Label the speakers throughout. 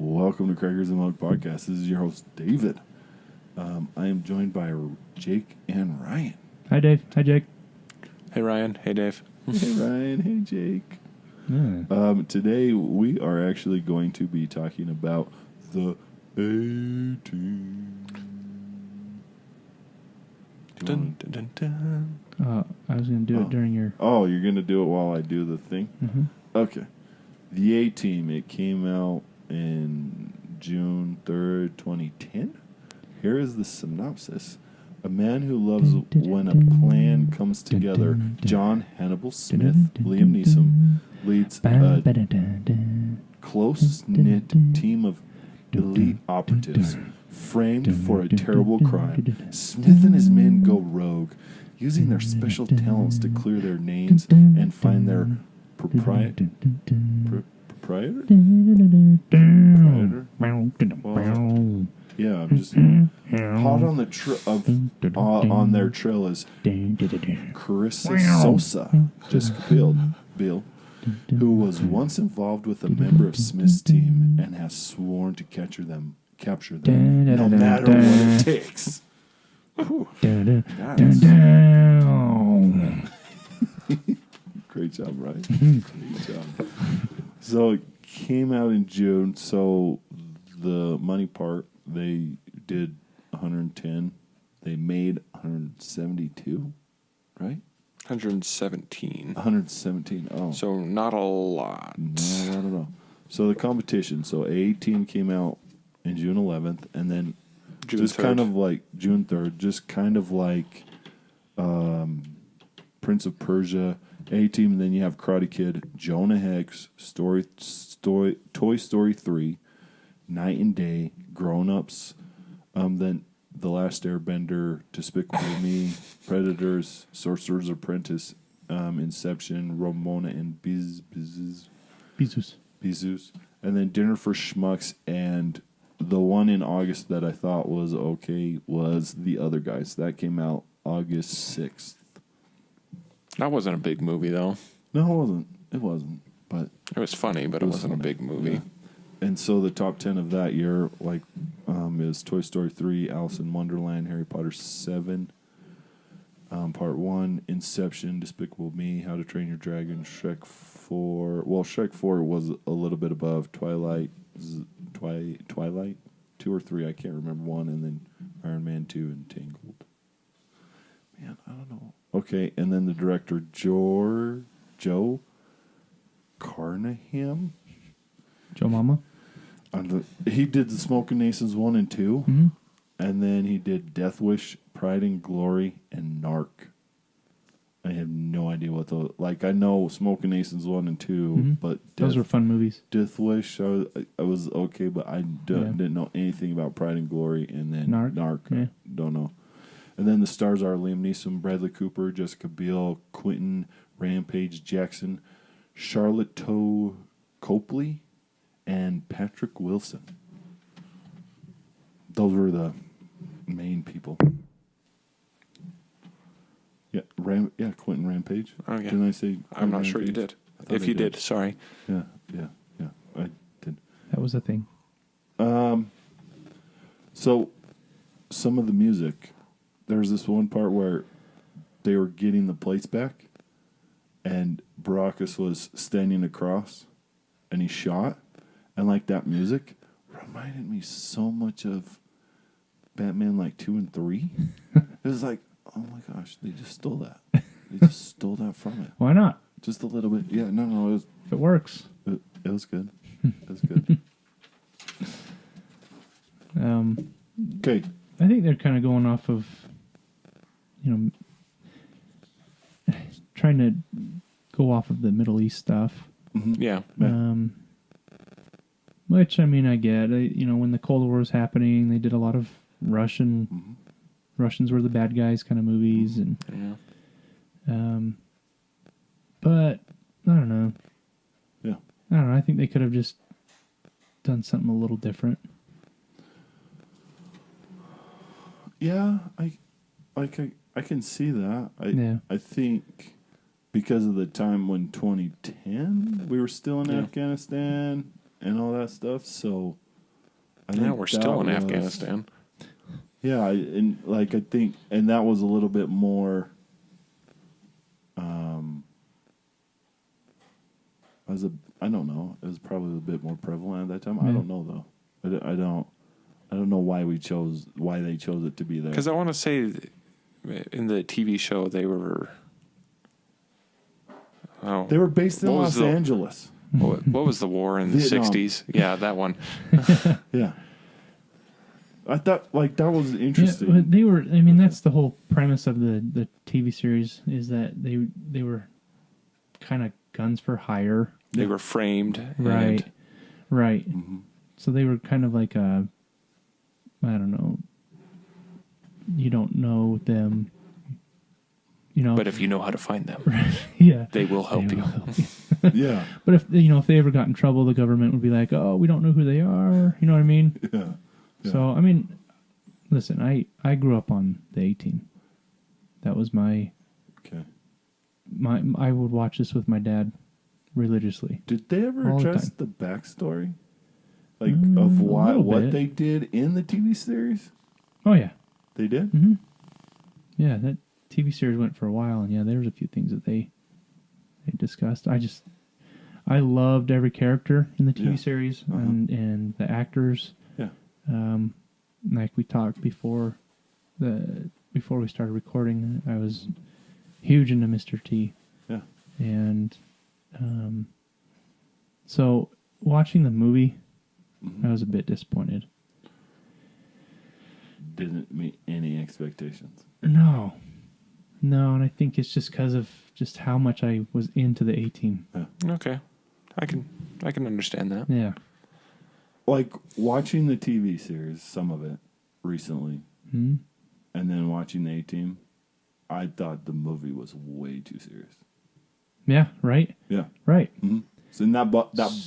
Speaker 1: Welcome to Crackers and Mug Podcast. This is your host, David. I am joined by Jake and Ryan.
Speaker 2: Hi, Dave. Hi, Jake.
Speaker 3: Hey, Ryan. Hey, Dave.
Speaker 1: Hey, Ryan. Hey, Jake.
Speaker 2: Yeah.
Speaker 1: Today, we are actually going to be talking about the A-Team.
Speaker 3: Dun, dun, dun, dun.
Speaker 2: I was going to do it during your...
Speaker 1: Oh, you're going to do it while I do the thing?
Speaker 2: Mm-hmm.
Speaker 1: Okay. The A-Team, it came out in June 3rd, 2010. Here is the synopsis. A man who loves when a plan comes together. John Hannibal Smith, Liam Neeson, leads a close-knit team of elite operatives framed for a terrible crime. Smith and his men go rogue, using their special talents to clear their names and find their proprietor? Well, yeah, I'm just hot on the on their trail is Carissa Sosa, Jessica Biel, who was once involved with a member of Smith's team and has sworn to capture them, no matter what it takes. Great job, Ryan. Great job. So it came out in June. So the money part, they did 110. They made 172, right?
Speaker 3: 117.
Speaker 1: 117. Oh,
Speaker 3: So not a lot.
Speaker 1: no, I don't know. So the competition. So A-Team came out in June 11th, and then
Speaker 3: June
Speaker 1: just
Speaker 3: 3rd.
Speaker 1: kind of like June 3rd, just kind of like Prince of Persia, A-Team, and then you have Karate Kid, Jonah Hex, Toy Story 3, Night and Day, Grown Ups, then The Last Airbender, Despicable Me, Predators, Sorcerer's Apprentice, Inception, Ramona and
Speaker 2: Bezus.
Speaker 1: Bezus, and then Dinner for Schmucks, and the one in August that I thought was okay was The Other Guys. That came out August 6th.
Speaker 3: That wasn't a big movie, though.
Speaker 1: No, it wasn't. It wasn't. But
Speaker 3: It was funny, but it wasn't
Speaker 1: funny.
Speaker 3: a big movie.
Speaker 1: Yeah. And so the top 10 of that year, is Toy Story 3, Alice in Wonderland, Harry Potter 7, Part 1, Inception, Despicable Me, How to Train Your Dragon, Shrek 4. Well, Shrek 4 was a little bit above Twilight 2 or 3, I can't remember one, and then Iron Man 2 and Tangled. Man, I don't know. Okay, and then the director, Joe Carnahan.
Speaker 2: Joe Mama.
Speaker 1: He did the Smoking Aces 1 and 2,
Speaker 2: Mm-hmm.
Speaker 1: and then he did Death Wish, Pride and Glory, and Narc. I have no idea what those... Like, I know Smoking Aces 1 and 2,
Speaker 2: Mm-hmm.
Speaker 1: but...
Speaker 2: Those were fun movies.
Speaker 1: Death Wish, I was okay, but I didn't know anything about Pride and Glory, and then Narc.
Speaker 2: Yeah.
Speaker 1: Don't know. And then the stars are Liam Neeson, Bradley Cooper, Jessica Biel, Quentin, Rampage Jackson, Charlotte Copley, and Patrick Wilson. Those were the main people. Yeah, Quentin Rampage.
Speaker 3: Oh, yeah.
Speaker 1: Didn't I say?
Speaker 3: I'm not sure you did. If you did, sorry.
Speaker 1: Yeah, I did.
Speaker 2: That was a thing.
Speaker 1: So, some of the music, there's this one part where they were getting the plates back, and Baracus was standing across, and he shot, and like that music reminded me so much of Batman like 2 and 3. It was like, oh my gosh, they just stole that. They just stole that from it.
Speaker 2: Why not?
Speaker 1: Just a little bit. Yeah, no,
Speaker 2: If it works.
Speaker 1: it was good. It was good. Okay.
Speaker 2: I think they're kind of going off of, trying to go off of the Middle East stuff.
Speaker 1: Mm-hmm.
Speaker 3: Yeah.
Speaker 2: Which, I mean, I get. When the Cold War was happening, they did a lot of Russians were the bad guys kind of movies. And
Speaker 3: Yeah.
Speaker 2: but, I don't know.
Speaker 1: Yeah.
Speaker 2: I don't know. I think they could have just done something a little different.
Speaker 1: Yeah, I can see that. I think because of the time when 2010 we were still in Afghanistan and all that stuff, so
Speaker 3: Now we're still in
Speaker 1: was-
Speaker 3: Afghanistan.
Speaker 1: Yeah, and I think, and that was a little bit more. I don't know. It was probably a bit more prevalent at that time. I don't know though. I don't know why they chose it to be there.
Speaker 3: Because I want to say, in the TV show, they were. Oh,
Speaker 1: They were based in
Speaker 3: What was
Speaker 1: Los
Speaker 3: the-
Speaker 1: Angeles.
Speaker 3: what was the war in the
Speaker 1: Vietnam.
Speaker 3: 60s? Yeah, that one.
Speaker 1: Yeah. I thought that was
Speaker 2: Yeah,
Speaker 1: interesting.
Speaker 2: but they were. I mean, that's the whole premise of the TV series is that they were kind of guns for hire.
Speaker 3: They were framed.
Speaker 2: Right.
Speaker 3: And
Speaker 2: Right. So they were kind of like a, I don't know. You don't know them. You know.
Speaker 3: But if you know how to find them,
Speaker 2: yeah.
Speaker 3: they will help
Speaker 2: They
Speaker 3: you.
Speaker 2: will help you.
Speaker 1: Yeah.
Speaker 2: But if if they ever got in trouble, the government would be like, "Oh, we don't know who they are." You know what I mean?
Speaker 1: Yeah. Yeah.
Speaker 2: So I mean, listen, I grew up on the 18. That was my
Speaker 1: Okay.
Speaker 2: I would watch this with my dad religiously.
Speaker 1: Did they ever
Speaker 2: All the
Speaker 1: address
Speaker 2: time.
Speaker 1: the backstory? Of
Speaker 2: a little
Speaker 1: what
Speaker 2: bit.
Speaker 1: they did in the TV series?
Speaker 2: Oh yeah,
Speaker 1: They did?
Speaker 2: yeah. That TV series went for a while, and yeah, there was a few things that they discussed. I loved every character in the TV
Speaker 1: Yeah.
Speaker 2: series
Speaker 1: Uh-huh.
Speaker 2: and the actors.
Speaker 1: Yeah.
Speaker 2: Like we talked before we started recording, I was huge into Mr. T.
Speaker 1: Yeah.
Speaker 2: And so watching the movie, I was a bit disappointed.
Speaker 1: Didn't meet any expectations.
Speaker 2: No, and I think it's just because of just how much I was into the A-Team.
Speaker 3: Okay, I can understand that.
Speaker 2: Yeah.
Speaker 1: Watching the TV series, some of it, recently,
Speaker 2: Hmm?
Speaker 1: and then watching the A-Team, I thought the movie was way too serious.
Speaker 2: Yeah. Right.
Speaker 1: Yeah.
Speaker 2: Right.
Speaker 1: So that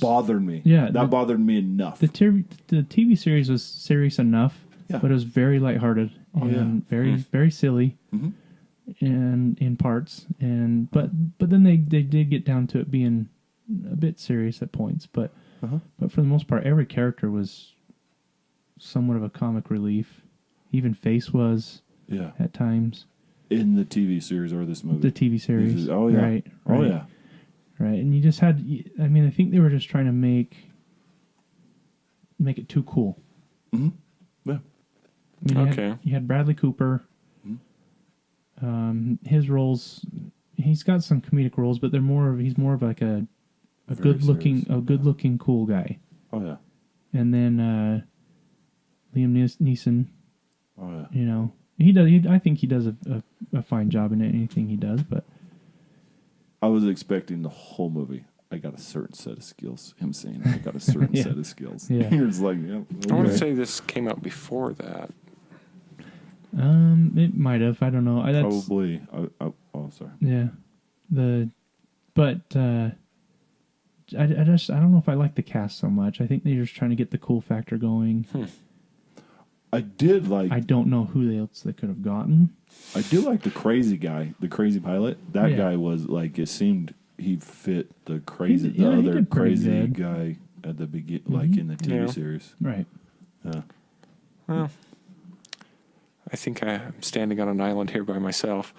Speaker 1: bothered me.
Speaker 2: Yeah,
Speaker 1: That bothered me enough.
Speaker 2: The TV series was serious enough,
Speaker 1: Yeah.
Speaker 2: but it was very lighthearted and very silly, and in parts. And but then they did get down to it being a bit serious at points. But for the most part, every character was somewhat of a comic relief. Even Face was
Speaker 1: Yeah.
Speaker 2: at times.
Speaker 1: In the TV series or this movie?
Speaker 2: The TV series.
Speaker 1: Oh, yeah.
Speaker 2: Right.
Speaker 1: Oh, yeah.
Speaker 2: Right. And you just had. I mean, I think they were just trying to make it too cool.
Speaker 1: Yeah.
Speaker 2: I mean,
Speaker 3: Okay.
Speaker 2: you had Bradley Cooper. His roles, he's got some comedic roles, but he's more of like a
Speaker 1: Very
Speaker 2: good looking
Speaker 1: serious.
Speaker 2: cool guy.
Speaker 1: Oh, yeah.
Speaker 2: And then Liam Neeson,
Speaker 1: Oh, yeah.
Speaker 2: you know, I think he does a fine job in anything he does. But
Speaker 1: I was expecting the whole movie. I got a certain set of skills. Him saying, I got a certain
Speaker 2: Yeah.
Speaker 1: set of skills.
Speaker 2: Yeah.
Speaker 1: You're just like, yeah.
Speaker 3: I want to
Speaker 1: okay.
Speaker 3: say this came out before that.
Speaker 2: it might have. I don't know. That's,
Speaker 1: Probably. Oh, sorry.
Speaker 2: Yeah. But I don't know if I like the cast so much. I think they're just trying to get the cool factor going.
Speaker 1: I did like.
Speaker 2: I don't know who else they could have gotten.
Speaker 1: I do like the crazy guy, the crazy pilot. That
Speaker 2: Yeah.
Speaker 1: guy was like. It seemed he fit the crazy,
Speaker 2: He
Speaker 1: other
Speaker 2: did pretty
Speaker 1: crazy
Speaker 2: good.
Speaker 1: guy at the begin, like in the TV
Speaker 3: Yeah.
Speaker 1: series.
Speaker 2: Right.
Speaker 1: Yeah.
Speaker 3: Well, I think I'm standing on an island here by myself.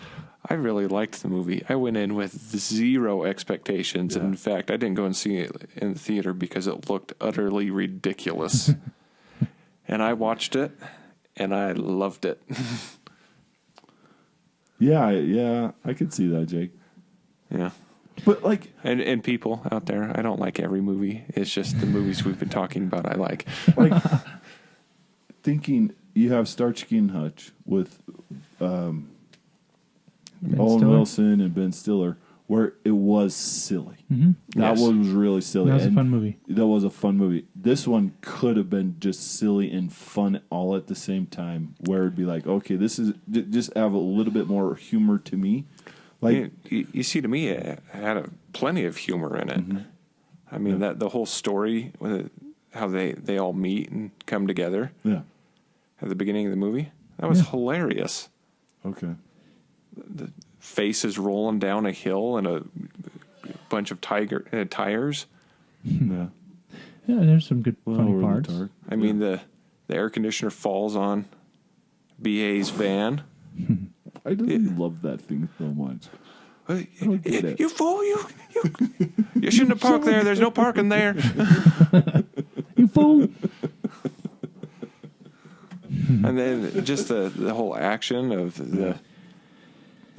Speaker 3: I really liked the movie. I went in with zero expectations.
Speaker 1: Yeah.
Speaker 3: And in fact, I didn't go and see it in the theater because it looked utterly ridiculous. And I watched it, and I loved it.
Speaker 1: Yeah. I could see that, Jake.
Speaker 3: Yeah.
Speaker 1: But like,
Speaker 3: And people out there, I don't like every movie. It's just the movies we've been talking about I like.
Speaker 1: thinking you have Starsky and Hutch with
Speaker 2: Ben
Speaker 1: Owen
Speaker 2: Stiller.
Speaker 1: Wilson and Ben Stiller, where it was silly.
Speaker 2: Mm-hmm.
Speaker 1: That
Speaker 3: Yes.
Speaker 1: was really silly.
Speaker 2: That was a
Speaker 1: And
Speaker 2: fun movie.
Speaker 1: That was a fun movie. This one could have been just silly and fun all at the same time, where it'd be like, okay, this is just have a little bit more humor to me. Like,
Speaker 3: You see, to me, it had plenty of humor in it. I mean, that the whole story, with how they all meet and come together
Speaker 1: yeah,
Speaker 3: at the beginning of the movie, that was hilarious.
Speaker 1: okay,
Speaker 3: The faces rolling down a hill and a bunch of tires.
Speaker 1: yeah.
Speaker 2: Yeah, there's some good
Speaker 1: Well,
Speaker 2: funny
Speaker 1: over the
Speaker 2: parts.
Speaker 1: dark.
Speaker 3: I mean, the the air conditioner falls on BA's van.
Speaker 1: Why does he love that thing so much? I don't get it.
Speaker 3: You fool! You shouldn't have parked there. There's no parking there.
Speaker 2: You fool!
Speaker 3: And then just the whole action of the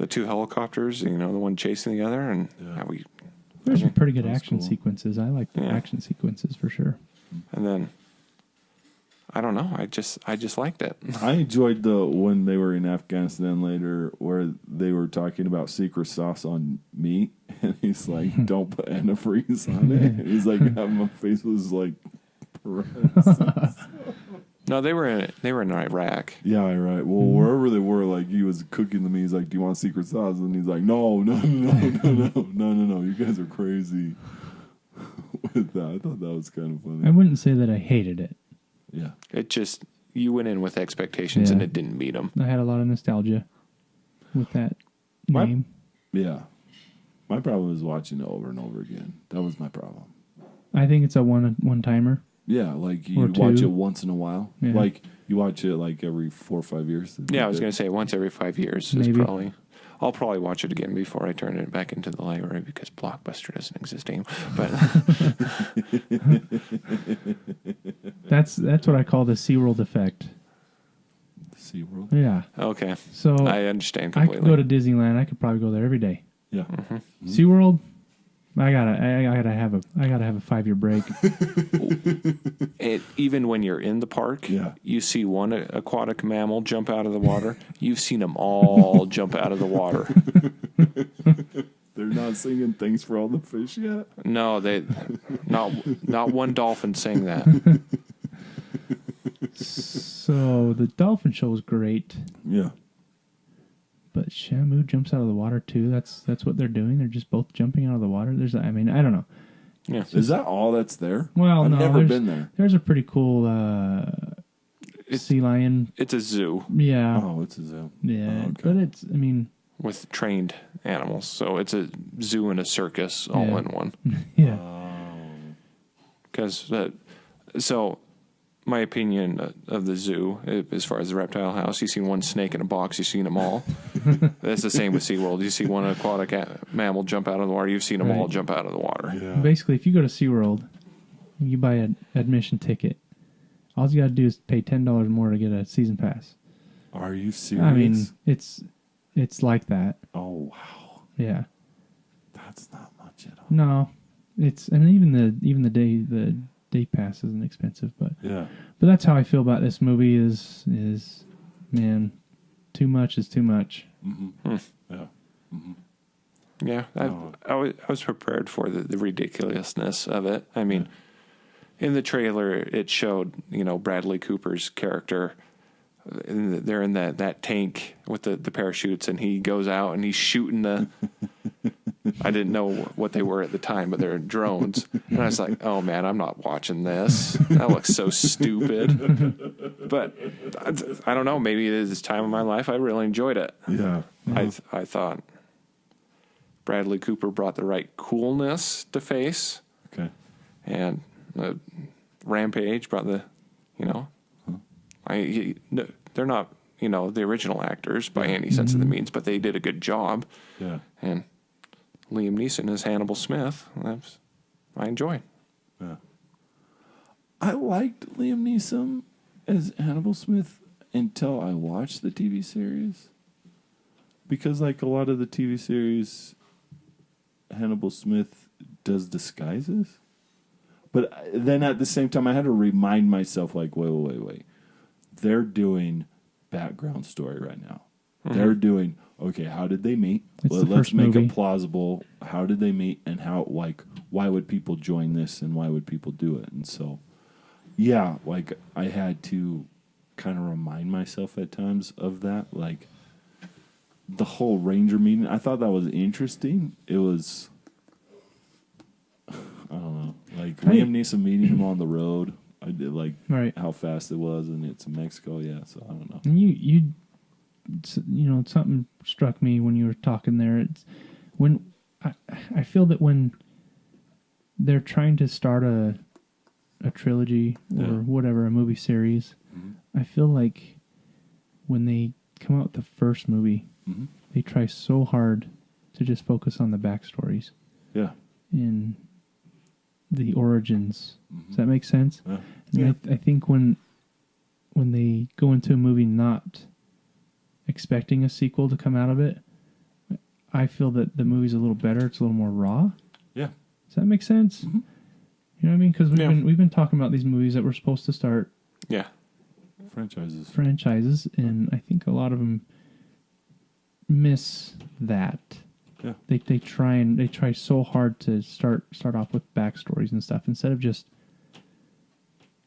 Speaker 3: two helicopters, the one chasing the other, and how we.
Speaker 2: There's some pretty good action sequences. I like the action sequences for sure.
Speaker 3: And then, I don't know. I just liked it.
Speaker 1: I enjoyed when they were in Afghanistan later, where they were talking about secret sauce on meat, and he's like, "Don't put antifreeze on it." And he's like, my face was like.
Speaker 3: No, they were in Iraq.
Speaker 1: Yeah, right. Well, wherever they were, like he was cooking the meat. He's like, "Do you want secret sauce?" And he's like, "No. You guys are crazy." With that, I thought that was kind of funny.
Speaker 2: I wouldn't say that I hated it.
Speaker 1: Yeah,
Speaker 3: it just you went in with expectations and it didn't meet them.
Speaker 2: I had a lot of nostalgia with that name.
Speaker 1: Yeah, my problem is watching it over and over again. That was my problem.
Speaker 2: I think it's a one timer.
Speaker 1: Yeah, like you watch it once in a while. Yeah. Like you watch it like every 4 or 5 years.
Speaker 3: Yeah, I was going to say once every 5 years is probably. I'll probably watch it again before I turn it back into the library because Blockbuster doesn't exist anymore. But
Speaker 2: that's what I call the SeaWorld effect.
Speaker 1: SeaWorld?
Speaker 2: Yeah.
Speaker 3: Okay.
Speaker 2: So
Speaker 3: I understand completely.
Speaker 2: I could go to Disneyland. I could probably go there every day.
Speaker 1: Yeah.
Speaker 2: Mm-hmm. SeaWorld. I gotta have a 5-year break.
Speaker 3: Even when you're in the park, you see one aquatic mammal jump out of the water. You've seen them all jump out of the water.
Speaker 1: They're not singing "Thanks for all the fish" yet.
Speaker 3: No, not one dolphin sang that.
Speaker 2: So the dolphin show was great.
Speaker 1: Yeah.
Speaker 2: But Shamu jumps out of the water too. That's what they're doing. They're just both jumping out of the water. I don't know.
Speaker 3: Yeah.
Speaker 1: Is that all that's there?
Speaker 2: Well,
Speaker 1: I've never been there.
Speaker 2: There's a pretty cool sea lion.
Speaker 3: It's a zoo.
Speaker 2: Yeah.
Speaker 1: Oh, it's a zoo.
Speaker 2: Yeah,
Speaker 1: okay.
Speaker 2: but it's
Speaker 3: with trained animals. So it's a zoo and a circus all in one.
Speaker 2: Yeah.
Speaker 3: Because my opinion of the zoo, as far as the reptile house, you've seen one snake in a box, you've seen them all. That's the same with SeaWorld. You see one aquatic mammal jump out of the water, you've seen them all jump out of the water.
Speaker 2: Yeah. Basically, if you go to SeaWorld, you buy an admission ticket, all you got to do is pay $10 more to get a season pass.
Speaker 1: Are you serious?
Speaker 2: I mean, it's like that.
Speaker 1: Oh, wow.
Speaker 2: Yeah.
Speaker 1: That's not much at all.
Speaker 2: No. And even the day pass isn't expensive, but that's how I feel about this movie is man, too much is too much.
Speaker 1: Mm-hmm. Yeah. Mm-hmm.
Speaker 3: Yeah, I was prepared for the ridiculousness of it. I mean, in the trailer it showed Bradley Cooper's character. They're in that tank with the parachutes, and he goes out and he's shooting the. I didn't know what they were at the time, but they're drones. And I was like, oh, man, I'm not watching this. That looks so stupid. But I don't know. Maybe it is this time of my life. I really enjoyed it.
Speaker 1: Yeah.
Speaker 3: I thought Bradley Cooper brought the right coolness to face.
Speaker 1: Okay.
Speaker 3: And Rampage brought the, they're not, the original actors by any sense of the means, but they did a good job.
Speaker 1: Yeah.
Speaker 3: And Liam Neeson as Hannibal Smith. I enjoyed.
Speaker 1: Yeah. I liked Liam Neeson as Hannibal Smith until I watched the TV series. Because like a lot of the TV series, Hannibal Smith does disguises. But then at the same time, I had to remind myself, like, wait. They're doing background story right now. Mm-hmm. They're doing... Okay, how did they meet? Let's make it plausible. How did they meet, and why would people join this, and why would people do it? And so, yeah, like I had to kind of remind myself at times of that. Like the whole Ranger meeting, I thought that was interesting. It was, I don't know, like Liam Neeson meeting him on the road. I did like how fast it was, and it's in Mexico. Yeah, so I don't know.
Speaker 2: And something struck me when you were talking there. It's when I feel that when they're trying to start a a trilogy or whatever, a movie series, I feel like when they come out with the first movie, they try so hard to just focus on the backstories.
Speaker 1: Yeah.
Speaker 2: In the origins. Does that make sense?
Speaker 1: Yeah.
Speaker 2: And I think when they go into a movie not expecting a sequel to come out of it, I feel that the movie's a little better. It's a little more raw.
Speaker 1: Yeah.
Speaker 2: Does that make sense? You know what I mean? Because we've been talking about these movies that were supposed to start.
Speaker 3: Yeah.
Speaker 2: Franchises, and I think a lot of them miss that.
Speaker 1: Yeah.
Speaker 2: They try so hard to start off with backstories and stuff instead of just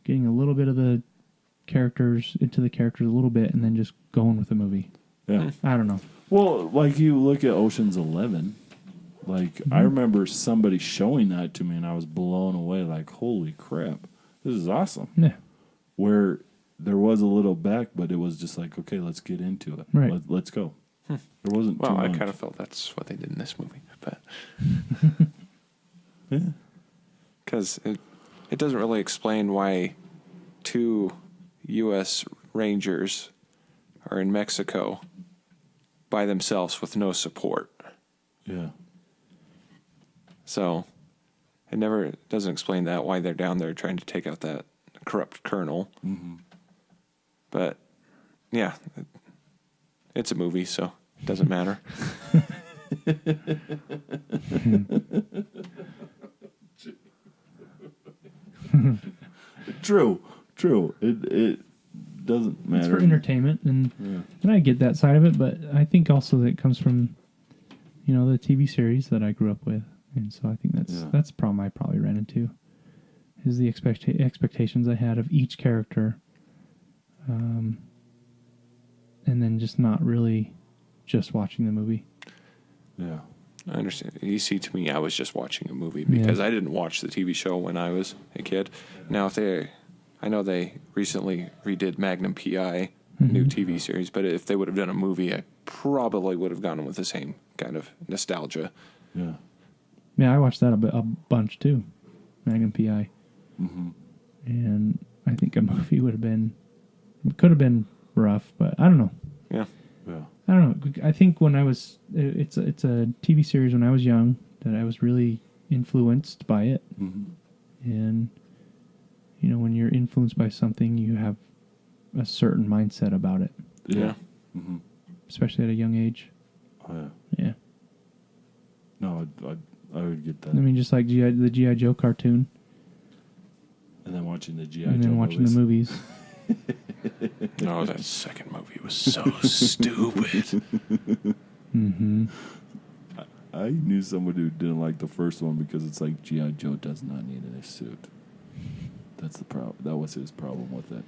Speaker 2: getting a little bit of the characters into the characters a little bit and then just going with the movie.
Speaker 1: Yeah.
Speaker 2: I don't know.
Speaker 1: Well, like you look at Ocean's 11, like I remember somebody showing that to me and I was blown away like, holy crap, this is awesome.
Speaker 2: Yeah.
Speaker 1: Where there was a little back, but it was just like, okay, let's get into it.
Speaker 2: Right.
Speaker 1: Let's go. There wasn't too
Speaker 3: Well, I
Speaker 1: much.
Speaker 3: kind of felt that's what they did in this movie, but
Speaker 1: Yeah.
Speaker 3: because it doesn't really explain why 2 U.S. Rangers are in Mexico by themselves with no support.
Speaker 1: Yeah.
Speaker 3: So it doesn't explain that, why they're down there trying to take out that corrupt colonel. But yeah, it's a movie, so it doesn't matter.
Speaker 1: True. It doesn't matter.
Speaker 2: It's for entertainment, and I get that side of it, but I think also that it comes from, the TV series that I grew up with, and so I think that's a problem I probably ran into, is the expectations I had of each character, and then just not really just watching the movie.
Speaker 1: Yeah.
Speaker 3: I understand. You see, to me, I was just watching a movie because I didn't watch the TV show when I was a kid. Now, I know they recently redid Magnum P.I., new TV series, but if they would have done a movie, I probably would have gone with the same kind of nostalgia.
Speaker 1: Yeah.
Speaker 2: Yeah, I watched that a bunch too, Magnum P.I. And I think a movie could have been rough, but I don't know.
Speaker 3: Yeah.
Speaker 1: Yeah.
Speaker 2: I don't know. I think when it's a TV series when I was young that I was really influenced by it. And, when you're influenced by something, you have a certain mindset about it.
Speaker 3: Yeah.
Speaker 2: Especially at a young age.
Speaker 1: Oh, yeah.
Speaker 2: Yeah.
Speaker 1: No, I would get that.
Speaker 2: I mean, just like the G.I. Joe cartoon.
Speaker 1: And then watching the G.I. Joe
Speaker 2: And then watching the movies.
Speaker 3: Oh, that second movie was so stupid.
Speaker 1: I knew somebody who didn't like the first one because it's like G.I. Joe does not need a suit. That's the problem. That was his problem with it.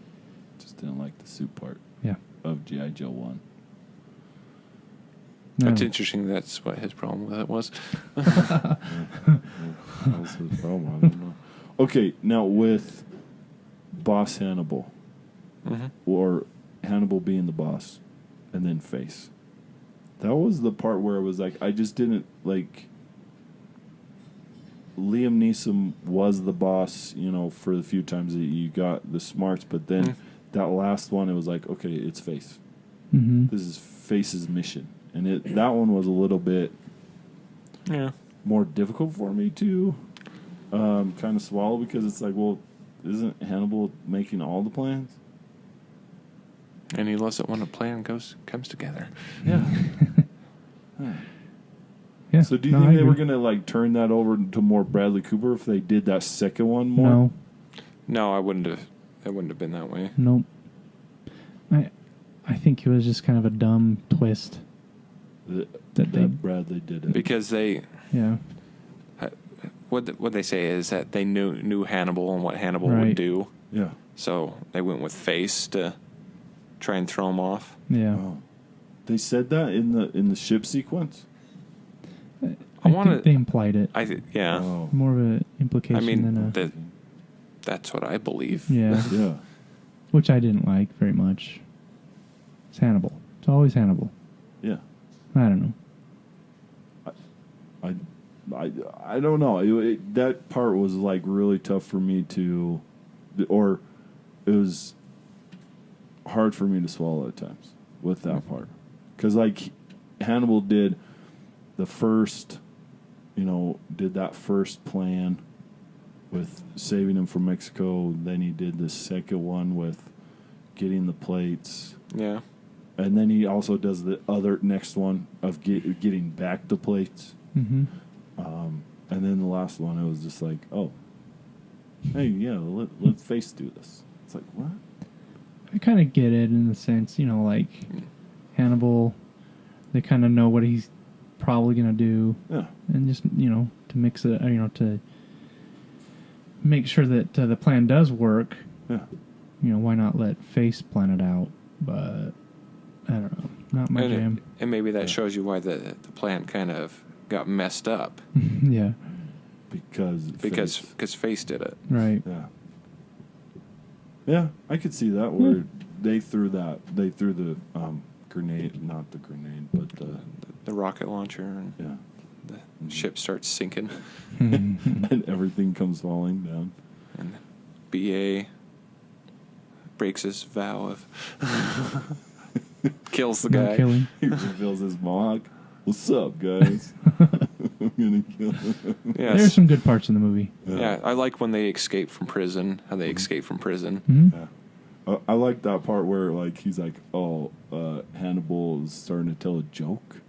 Speaker 1: Just didn't like the suit part.
Speaker 2: Yeah.
Speaker 1: Of G.I. Joe 1.
Speaker 3: That's interesting. That's what his problem with it was.
Speaker 1: That was his problem. I don't know. Okay, now with Boss Hannibal, or Hannibal being the boss, and then face. That was the part where it was like, I just didn't like. Liam Neeson was the boss, for the few times that you got the smarts, but then that last one, it was like, okay, it's Face. This is Face's mission, and that one was a little bit more difficult for me to kind of swallow, because it's like, well, isn't Hannibal making all the plans?
Speaker 3: And he loves it when a plan comes together.
Speaker 1: Yeah.
Speaker 2: Yeah.
Speaker 1: So do you think they were going to turn that over to more Bradley Cooper if they did that second one more?
Speaker 3: No, I wouldn't have. It wouldn't have been that way.
Speaker 2: Nope. I think it was just kind of a dumb twist
Speaker 1: that Bradley did it.
Speaker 3: Because they what they say is that they knew Hannibal and what Hannibal would do.
Speaker 1: Yeah.
Speaker 3: So they went with Face to try and throw him off.
Speaker 2: Yeah.
Speaker 1: Oh. They said that in the ship sequence?
Speaker 2: I think they implied it.
Speaker 3: Oh.
Speaker 2: More of an implication than a...
Speaker 3: That's what I believe.
Speaker 2: Yeah.
Speaker 1: Yeah.
Speaker 2: Which I didn't like very much. It's Hannibal. It's always Hannibal.
Speaker 1: Yeah.
Speaker 2: I don't
Speaker 1: know. I don't know. That part was really tough for me to or it was hard for me to swallow at times with that part. Because, like, Hannibal did the first, did that first plan with saving him from Mexico. Then he did the second one with getting the plates.
Speaker 3: Yeah.
Speaker 1: And then he also does the other next one of getting back the plates.
Speaker 2: Mm-hmm.
Speaker 1: And then the last one, it was just like, oh, hey, yeah, let Face do this. It's like, what?
Speaker 2: I kind of get it in the sense, like Hannibal, they kind of know what he's probably going to do.
Speaker 1: Yeah.
Speaker 2: And just, to mix it, to make sure that the plan does work.
Speaker 1: Yeah.
Speaker 2: Why not let Face plan it out? But I don't know. Not my jam.
Speaker 3: And maybe that shows you why the plan kind of got messed up.
Speaker 2: Yeah.
Speaker 1: Because
Speaker 3: Face did it.
Speaker 2: Right.
Speaker 1: Yeah. Yeah, I could see that where they threw the grenade, not the grenade, but
Speaker 3: the rocket launcher, and the ship starts sinking.
Speaker 1: And everything comes falling down.
Speaker 3: And BA breaks his vow of kills the guy.
Speaker 2: Killing.
Speaker 1: He reveals his mohawk. What's up, guys? I'm gonna kill him.
Speaker 3: Yes.
Speaker 2: There's some good parts in the movie.
Speaker 3: Yeah, I like when they escape from prison. How they escape from prison.
Speaker 2: Mm-hmm.
Speaker 1: Yeah. I like that part where, like, he's like, Hannibal is starting to tell a joke.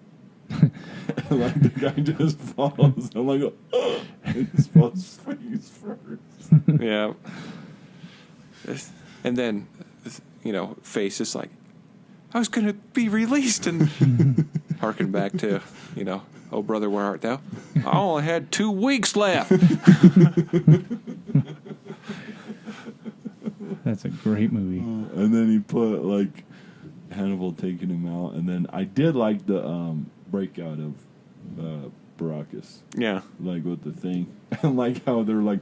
Speaker 1: Like, the guy just falls. I'm like, oh, he just falls face first.
Speaker 3: Yeah. And then, Face is like, I was going to be released, and harken back to, oh, brother, where art thou? I only had 2 weeks left.
Speaker 2: That's a great movie.
Speaker 1: And then he put, like, Hannibal taking him out. And then I did like the breakout of Baracus.
Speaker 3: Yeah.
Speaker 1: Like, with the thing. And, like, how they're like,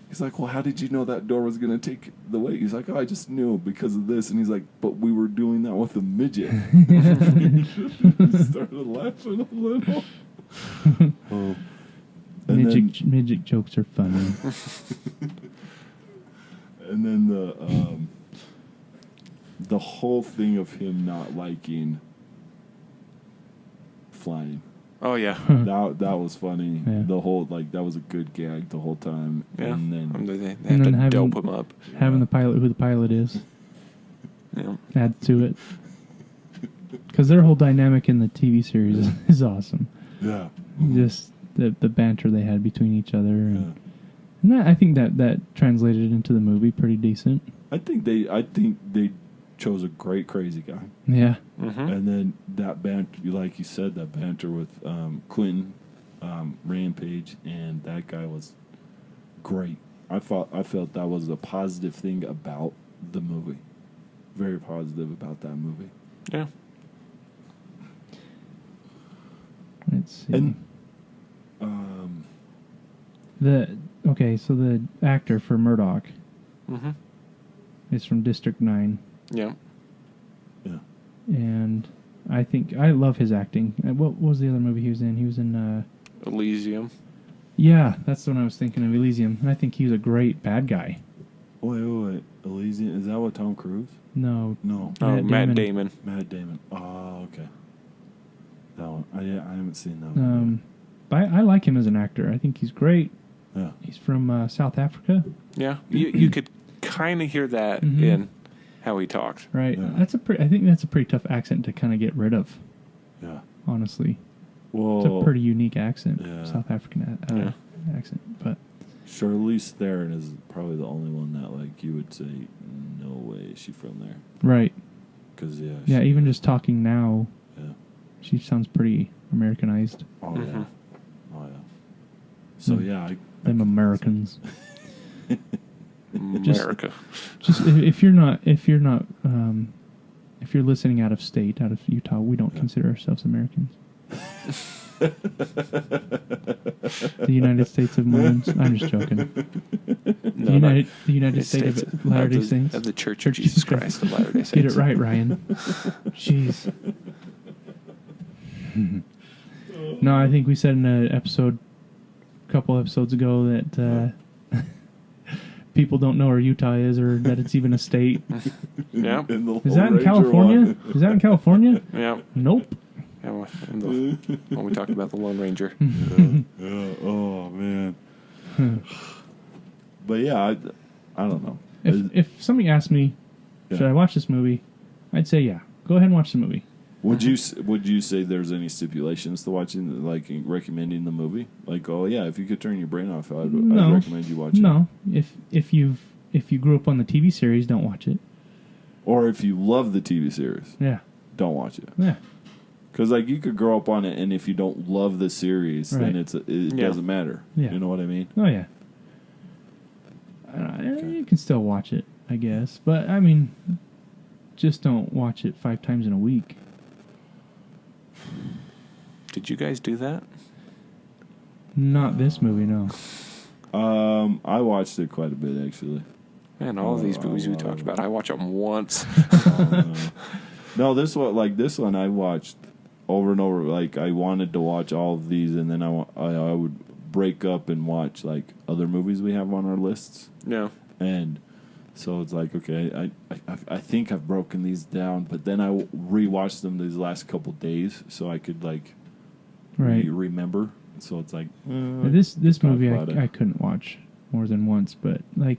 Speaker 1: he's like, well, how did you know that door was going to take the weight? He's like, I just knew because of this. And he's like, but we were doing that with a midget. He started laughing a little.
Speaker 2: Midget jokes are funny.
Speaker 1: And then the whole thing of him not liking flying.
Speaker 3: Oh, yeah.
Speaker 1: That was funny.
Speaker 2: Yeah.
Speaker 1: The whole, like, that was a good gag the whole time.
Speaker 3: Yeah.
Speaker 1: And then
Speaker 3: they have to dope him up.
Speaker 2: Having the pilot, who the pilot is,
Speaker 3: Yeah.
Speaker 2: adds to it. Because their whole dynamic in the TV series is awesome.
Speaker 1: yeah.
Speaker 2: Just the banter they had between each other. And I think that translated into the movie pretty decent.
Speaker 1: I think they chose a great crazy guy.
Speaker 2: Yeah.
Speaker 3: Mm-hmm.
Speaker 1: And then that banter, like you said, that banter with Quentin Rampage, and that guy was great. I felt that was a positive thing about the movie. Very positive about that movie.
Speaker 3: Yeah.
Speaker 2: Let's see.
Speaker 1: And
Speaker 2: so the actor for Murdoch
Speaker 3: Mm-hmm.
Speaker 2: is from District 9.
Speaker 3: Yeah.
Speaker 1: yeah.
Speaker 2: And I love his acting. What was the other movie he was in? He was in
Speaker 3: Elysium.
Speaker 2: Yeah, that's the one I was thinking of, Elysium. And I think he was a great bad guy.
Speaker 1: Wait. Elysium, is that with Tom Cruise?
Speaker 2: No.
Speaker 1: No.
Speaker 3: Oh, Matt Damon.
Speaker 1: Matt Damon. Oh, okay. That one. I haven't seen that
Speaker 2: Um,
Speaker 1: one.
Speaker 2: but I like him as an actor. I think he's great.
Speaker 1: Yeah.
Speaker 2: He's from South Africa.
Speaker 3: Yeah. You could kind of hear that
Speaker 2: Mm-hmm.
Speaker 3: in how he talked.
Speaker 2: Right.
Speaker 1: Yeah.
Speaker 2: I think that's a pretty tough accent to kind of get rid of,
Speaker 1: Yeah.
Speaker 2: honestly.
Speaker 1: Well,
Speaker 2: It's a pretty unique accent,
Speaker 1: Yeah.
Speaker 2: South African accent. But
Speaker 1: Charlize Theron is probably the only one that, like, you would say, no way is she from there.
Speaker 2: right.
Speaker 1: Because, yeah.
Speaker 2: Yeah, even just talking now,
Speaker 1: Yeah.
Speaker 2: she sounds pretty Americanized.
Speaker 1: Oh,
Speaker 3: Mm-hmm.
Speaker 1: yeah. Oh, yeah. So, yeah.
Speaker 2: Them Americans.
Speaker 3: America.
Speaker 2: Just if you're listening out of state, out of Utah, we don't consider ourselves Americans. The United States of Mormons. I'm just joking.
Speaker 3: No,
Speaker 2: the United States of Latter-day Saints.
Speaker 3: Of the Church of Jesus Christ of Latter-day Saints.
Speaker 2: Get it right, Ryan. Jeez. No, I think we said in a couple episodes ago that people don't know where Utah is or that it's even a state.
Speaker 3: Yeah.
Speaker 2: Is that in California? Is that in California?
Speaker 3: Yeah.
Speaker 2: Nope.
Speaker 3: Yeah, when we talked about the Lone Ranger.
Speaker 1: Oh, man. But yeah, I don't know.
Speaker 2: If somebody asked me, should I watch this movie? I'd say, yeah. Go ahead and watch the movie.
Speaker 1: Would you say there's any stipulations to watching, like recommending the movie? Like, oh yeah, if you could turn your brain off, I'd recommend you watch it.
Speaker 2: No, if you grew up on the TV series, don't watch it.
Speaker 1: Or if you love the TV series, don't watch it.
Speaker 2: Yeah,
Speaker 1: because like you could grow up on it, and if you don't love the series, then it doesn't matter.
Speaker 2: Yeah.
Speaker 1: You know what I mean?
Speaker 2: Oh yeah. You can still watch it, I guess, but I mean, just don't watch it 5 times in a week.
Speaker 3: Did you guys do that?
Speaker 2: Not this movie, no.
Speaker 1: I watched it quite a bit, actually.
Speaker 3: Man, all of these movies we talked about, I watch them once.
Speaker 1: No, this one I watched over and over. Like, I wanted to watch all of these, and then I would break up and watch, like, other movies we have on our lists.
Speaker 3: Yeah.
Speaker 1: And so it's like, okay, I think I've broken these down, but then I rewatched them these last couple days so I could, like, remember. So it's like...
Speaker 2: this movie I couldn't watch more than once, but, like,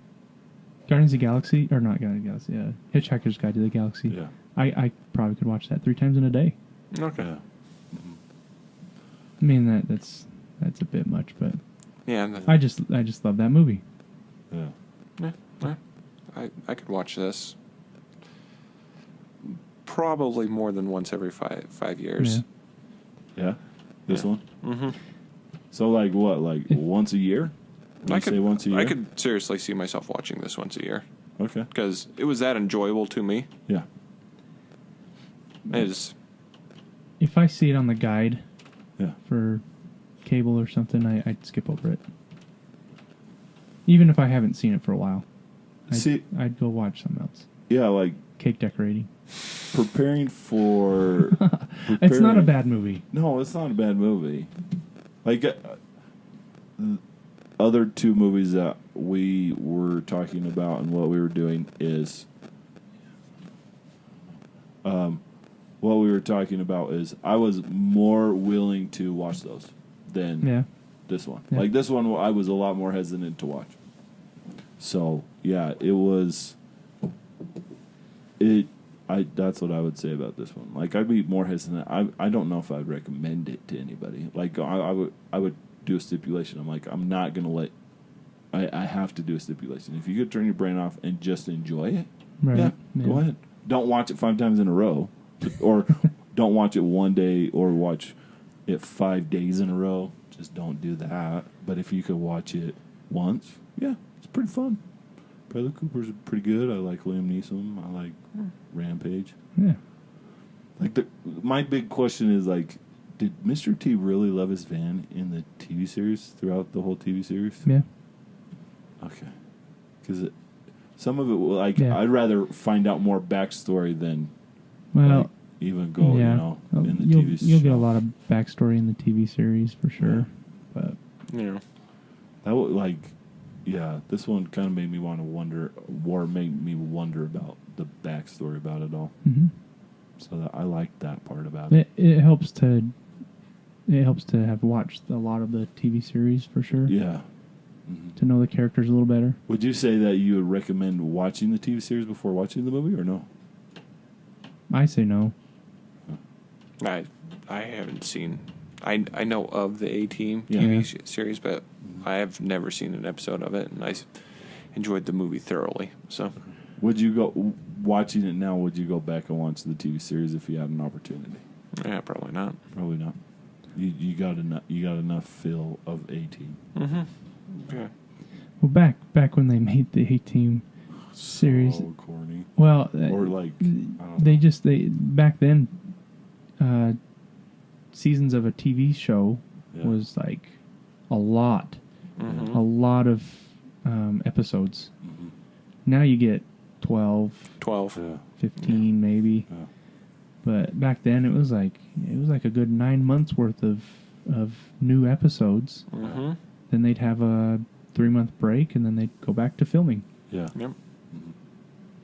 Speaker 2: Guardians of the Galaxy, or not Guardians of the Galaxy, Hitchhiker's Guide to the Galaxy.
Speaker 1: Yeah.
Speaker 2: I probably could watch that 3 times in a day.
Speaker 3: Okay.
Speaker 1: Yeah.
Speaker 2: I mean, that's a bit much, but...
Speaker 3: Yeah.
Speaker 2: I just love that movie.
Speaker 1: Yeah.
Speaker 3: Yeah. I could watch this probably more than once every five years.
Speaker 1: Yeah? This one?
Speaker 3: Mm-hmm.
Speaker 1: So, like, what? Like, once a year?
Speaker 3: I could
Speaker 1: say once a year?
Speaker 3: I could seriously see myself watching this once a year.
Speaker 1: Okay.
Speaker 3: Because it was that enjoyable to me.
Speaker 1: Yeah.
Speaker 2: If I see it on the guide
Speaker 1: Yeah.
Speaker 2: for cable or something, I'd skip over it. Even if I haven't seen it for a while. I'd go watch something else.
Speaker 1: Yeah, like...
Speaker 2: Cake decorating.
Speaker 1: Preparing for...
Speaker 2: It's not a bad movie.
Speaker 1: No, it's not a bad movie. Like, other 2 movies that we were talking about and what we were doing is... what we were talking about is I was more willing to watch those than this one. Yeah. Like, this one I was a lot more hesitant to watch. So, yeah, it was... that's what I would say about this one. Like, I'd be more hesitant. I don't know if I'd recommend it to anybody. Like, I would do a stipulation. I'm like, I'm not going to let... I have to do a stipulation. If you could turn your brain off and just enjoy it, go ahead. Don't watch it 5 times in a row. Or don't watch it one day or watch it 5 days in a row. Just don't do that. But if you could watch it once, it's pretty fun. Bradley Cooper's pretty good. I like Liam Neeson. I like Rampage.
Speaker 2: Yeah.
Speaker 1: Like my big question is, like, did Mr. T really love his van in the TV series throughout the whole TV series?
Speaker 2: Yeah.
Speaker 1: Okay. Because some of it, like, I'd rather find out more backstory than even go, in the TV series.
Speaker 2: You'll get a lot of backstory in the TV series for sure. But
Speaker 1: that would, like, this one kind of made me want to wonder, or made me wonder about the backstory about it all.
Speaker 2: Mm-hmm.
Speaker 1: So I liked that part about it.
Speaker 2: It helps to have watched a lot of the TV series for sure.
Speaker 1: Yeah. Mm-hmm.
Speaker 2: To know the characters a little better.
Speaker 1: Would you say that you would recommend watching the TV series before watching the movie, or no?
Speaker 2: I say no.
Speaker 3: I haven't seen... I know of the A-Team TV series, but I have never seen an episode of it, and I enjoyed the movie thoroughly. So,
Speaker 1: would you go watching it now? Would you go back and watch the TV series if you had an opportunity?
Speaker 3: Yeah, probably not.
Speaker 1: Probably not. You got enough feel of A-Team.
Speaker 3: Mm-hmm. Okay.
Speaker 2: Well, back when they made the A-Team series,
Speaker 1: so corny.
Speaker 2: Well,
Speaker 1: or like
Speaker 2: back then. Seasons of a TV show was like a lot of episodes. Mm-hmm. Now you get 12, 15 maybe. Yeah. But back then it was like a good 9 months worth of new episodes.
Speaker 3: Mm-hmm.
Speaker 2: Then they'd have a 3-month break, and then they'd go back to filming.
Speaker 1: Yeah.
Speaker 3: Yep.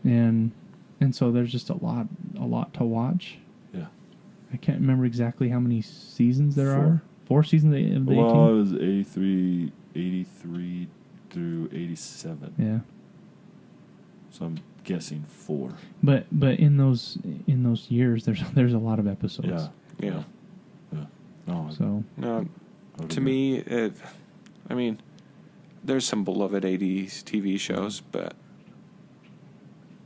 Speaker 2: And so there's just a lot to watch.
Speaker 1: Yeah.
Speaker 2: I can't remember exactly how many seasons there
Speaker 1: 4.
Speaker 2: are. 4 seasons of the 18?
Speaker 1: Well, it was 83 through 87.
Speaker 2: Yeah.
Speaker 1: So I'm guessing 4.
Speaker 2: But in those years, there's a lot of episodes.
Speaker 3: Yeah.
Speaker 1: No.
Speaker 2: So
Speaker 3: No, to me, I mean, there's some beloved 80s TV shows, but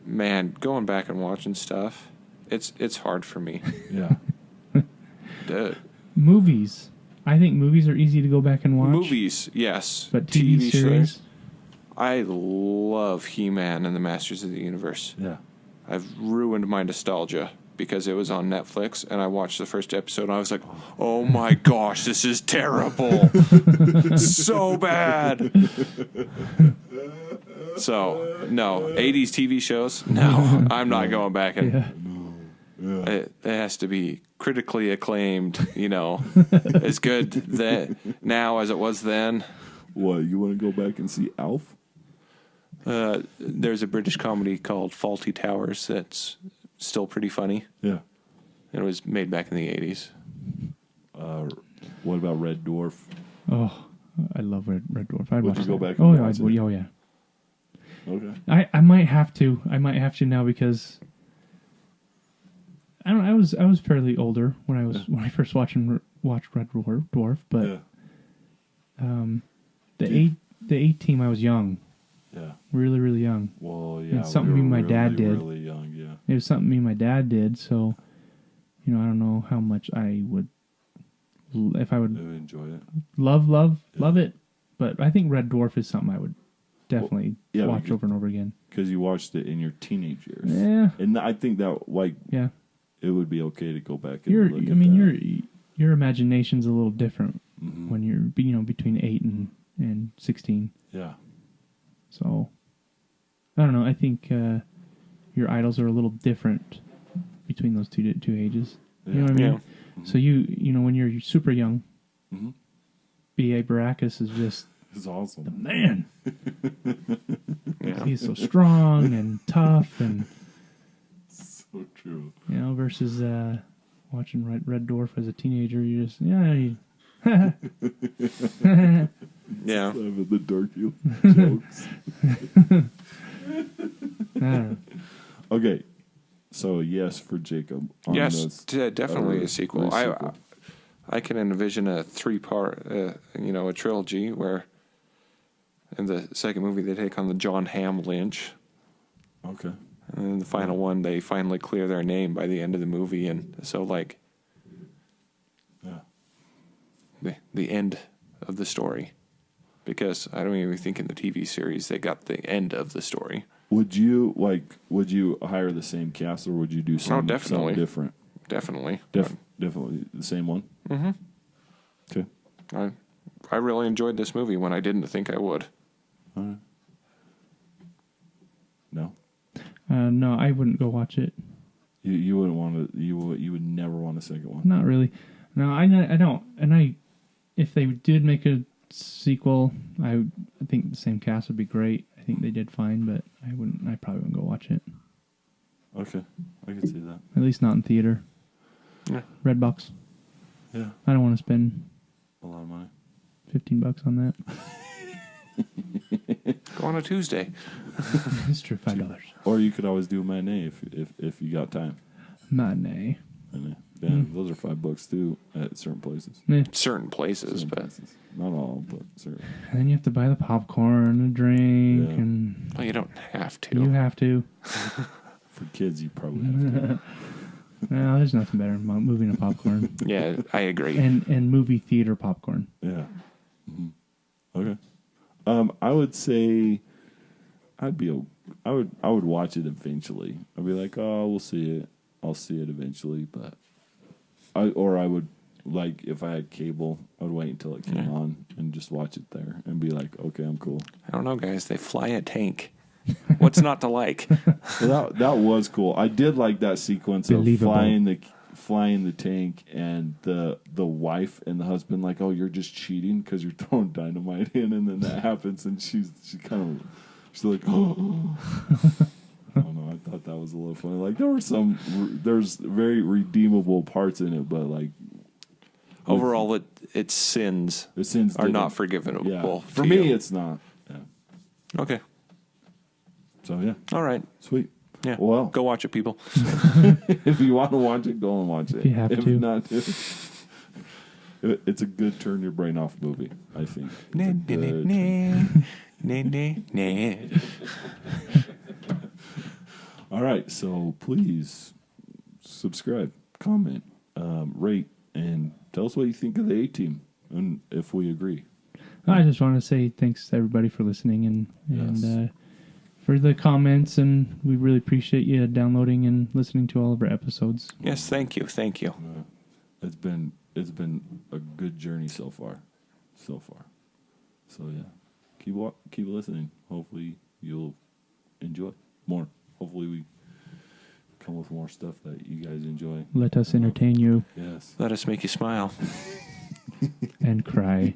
Speaker 3: man, going back and watching stuff, it's hard for me.
Speaker 1: Yeah.
Speaker 2: Movies. I think movies are easy to go back and watch.
Speaker 3: Movies, yes.
Speaker 2: But TV series?
Speaker 3: I love He-Man and the Masters of the Universe.
Speaker 1: Yeah.
Speaker 3: I've ruined my nostalgia because it was on Netflix, and I watched the first episode, and I was like, oh my gosh, this is terrible. So bad. So, no. 80s TV shows? No. I'm not going back and...
Speaker 2: Yeah.
Speaker 3: It has to be critically acclaimed, as good now as it was then.
Speaker 1: What, you want to go back and see Alf?
Speaker 3: There's a British comedy called Fawlty Towers that's still pretty funny.
Speaker 1: Yeah.
Speaker 3: It was made back in the 80s.
Speaker 1: What about Red Dwarf?
Speaker 2: Oh, I love Red Dwarf.
Speaker 1: Would you go back and watch it?
Speaker 2: Oh, yeah.
Speaker 1: Okay.
Speaker 2: I might have to. Now because I don't know, I was fairly older when I first watched Red Dwarf, but the A Team I was young.
Speaker 1: Yeah.
Speaker 2: Really, really young.
Speaker 1: Well, yeah.
Speaker 2: It's something me and my dad did.
Speaker 1: Really young, yeah.
Speaker 2: It was something me and my dad did, so I don't know how much I would if I would
Speaker 1: enjoy it.
Speaker 2: Love it. But I think Red Dwarf is something I would definitely watch over and over again.
Speaker 1: Because you watched it in your teenage years.
Speaker 2: Yeah.
Speaker 1: And I think that it would be okay to go back and look at that.
Speaker 2: Your imagination's a little different when you're between 8 and 16.
Speaker 1: Yeah.
Speaker 2: So I don't know. I think your idols are a little different between those two ages.
Speaker 1: Yeah.
Speaker 2: You know what I mean?
Speaker 3: Yeah.
Speaker 2: So when you're super young, B.A. Baracus is just
Speaker 1: it's awesome.
Speaker 2: the man.
Speaker 3: Yeah.
Speaker 2: He's so strong and tough, and
Speaker 1: so true.
Speaker 2: Versus watching Red Dwarf as a teenager, you just
Speaker 3: Yeah.
Speaker 1: The darky jokes.
Speaker 2: I don't know.
Speaker 1: Okay. So, yes, for Jacob.
Speaker 3: Yes, definitely a sequel. I can envision a 3-part, a trilogy where in the second movie they take on the John Hamm Lynch.
Speaker 1: Okay.
Speaker 3: And then the final one, they finally clear their name by the end of the movie. And so, the end of the story. Because I don't even think in the TV series they got the end of the story.
Speaker 1: Would you hire the same cast, or would you do something different?
Speaker 3: Definitely.
Speaker 1: Definitely the same one?
Speaker 3: Mm-hmm.
Speaker 1: Okay.
Speaker 3: I really enjoyed this movie when I didn't think I would.
Speaker 1: All right. No?
Speaker 2: No, I wouldn't go watch it.
Speaker 1: You wouldn't want to. You would never want a second one.
Speaker 2: Not really. No, I don't. And if they did make a sequel, I think the same cast would be great. I think they did fine, but I probably wouldn't go watch it.
Speaker 1: Okay, I could see that.
Speaker 2: At least not in theater.
Speaker 3: Yeah.
Speaker 2: Redbox.
Speaker 1: Yeah.
Speaker 2: I don't want to spend
Speaker 1: a lot of money.
Speaker 2: $15 on that.
Speaker 3: Go on a Tuesday.
Speaker 2: It's true, $5.
Speaker 1: Or you could always do a matinee if you got time.
Speaker 2: Matinee.
Speaker 1: Yeah, those are $5 too at certain places.
Speaker 2: Yeah.
Speaker 3: Certain places, places.
Speaker 1: Not all, but certain.
Speaker 2: And then you have to buy the popcorn and drink, and
Speaker 3: well, you don't have to.
Speaker 2: You have to.
Speaker 1: For kids, you probably have to.
Speaker 2: No, there's nothing better than moving a popcorn.
Speaker 3: Yeah, I agree.
Speaker 2: And movie theater popcorn.
Speaker 1: Yeah. Mm-hmm. Okay. I would say I would watch it eventually. I'd be like, oh, we'll see it. I'll see it eventually, but I would, like, if I had cable, I would wait until it came on and just watch it there and be like, okay, I'm cool.
Speaker 3: I don't know, guys. They fly a tank. What's not to like?
Speaker 1: Well, that was cool. I did like that sequence of flying flying the tank, and the wife and the husband like, oh, you're just cheating because you're throwing dynamite in, and then that happens, and she's like, oh. I don't know. I thought that was a little funny. Like there's very redeemable parts in it, but like
Speaker 3: overall, its sins are not forgivable.
Speaker 1: Yeah. For me, it's not. Yeah.
Speaker 3: Okay.
Speaker 1: So yeah.
Speaker 3: All right.
Speaker 1: Sweet.
Speaker 3: Yeah.
Speaker 1: Well,
Speaker 3: go watch it, people.
Speaker 1: If you want to watch it, go and watch it.
Speaker 2: If you have
Speaker 1: if
Speaker 2: to.
Speaker 1: Not, it's a good turn your brain off movie, I think. All right, so please subscribe, comment, rate, and tell us what you think of the A-Team, and if we agree.
Speaker 2: I just want to say thanks to everybody for listening and for the comments, and we really appreciate you downloading and listening to all of our episodes.
Speaker 3: Yes, thank you.
Speaker 1: It's been a good journey so far. So yeah, keep listening. Hopefully you'll enjoy more. Hopefully we come with more stuff that you guys enjoy.
Speaker 2: Let us entertain you.
Speaker 1: Yes.
Speaker 3: Let us make you smile.
Speaker 2: And cry.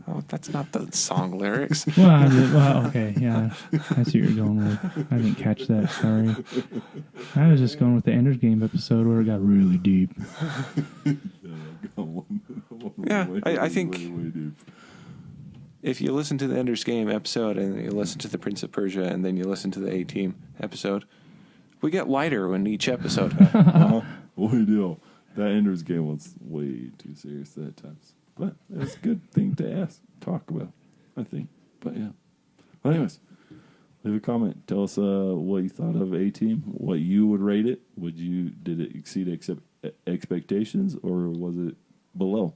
Speaker 3: Oh, that's not the song lyrics.
Speaker 2: Well, okay, yeah. I see what you're going with. I didn't catch that, sorry. I was just going with the Ender's Game episode where it got really deep.
Speaker 3: Yeah, I think
Speaker 1: way deep.
Speaker 3: If you listen to the Ender's Game episode and you listen to the Prince of Persia and then you listen to the A-Team episode, we get lighter in each episode.
Speaker 1: We do. That Ender's Game was way too serious at times. But it's a good thing to talk about, I think. But yeah. Well, anyways, leave a comment. Tell us what you thought of A-Team, what you would rate it. Did it exceed expectations, or was it below?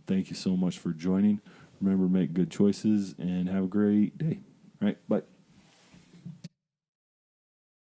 Speaker 1: Thank you so much for joining. Remember, make good choices and have a great day. All right, bye.